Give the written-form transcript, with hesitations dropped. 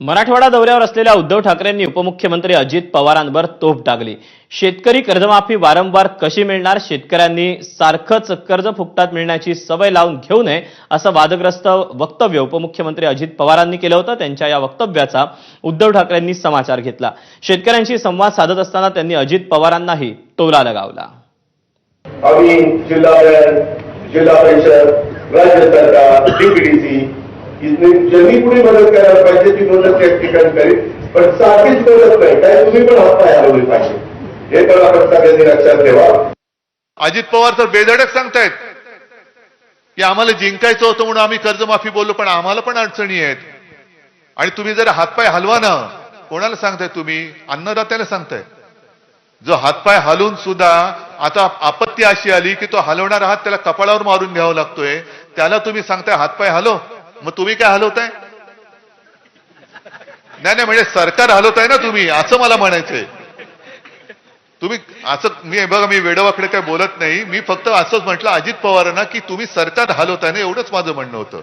मराठवाडा दौऱ्यावर असलेल्या उद्धव ठाकरेंनी उपमुख्यमंत्री अजित पवारांवर तोफ टाकली। शेतकरी कर्जमाफी वारंवार कशी मिळणार, शेतकऱ्यांनी सारखंच कर्ज फुकटात मिळण्याची सवय लावून घेऊ नये असं वादग्रस्त वक्तव्य उपमुख्यमंत्री अजित पवारांनी केलं होतं। त्यांच्या या वक्तव्याचा उद्धव ठाकरेंनी समाचार घेतला। शेतकऱ्यांशी संवाद साधत असताना त्यांनी अजित पवारांनाही टोला लगावला। आम्ही जिल्हा परिषद, राज्य सरकार, डीपीडीसी ज्यांनी कुणी मदत करायला पाहिजे ती मदत त्या ठिकाणी करेल, पण सारखीच मदत नाही, काय तुम्ही पण हातपाय हलवले पाहिजे हे तर आपण सगळ्यांनी लक्षात ठेवा। अजित पवार तर बेधडक सांगतायत की आम्हाला जिंकायचं होतं म्हणून आम्ही कर्जमाफी बोललो, पण आम्हाला पण अडचणी आहेत आणि तुम्ही जर हातपाय हलवा ना, कोणाला सांगताय तुम्ही? अन्नदात्याला सांगताय। जो हातपाय हलवून सुद्धा आता आपत्ती अशी आली की तो हलवणारा हात त्याला कपाळावर मारून घ्यावा लागतोय, त्याला तुम्ही सांगताय हातपाय हलव, मग तुम्ही काय हलवताय? नाही म्हणजे सरकार हलवताय ना तुम्ही, असं मला म्हणायचंय। तुम्ही असं मी वेडवाकडे काय बोलत नाही, मी फक्त असंच म्हटलं अजित पवारांना की तुम्ही सरकार हलवताय ना, एवढंच माझं म्हणणं होतं।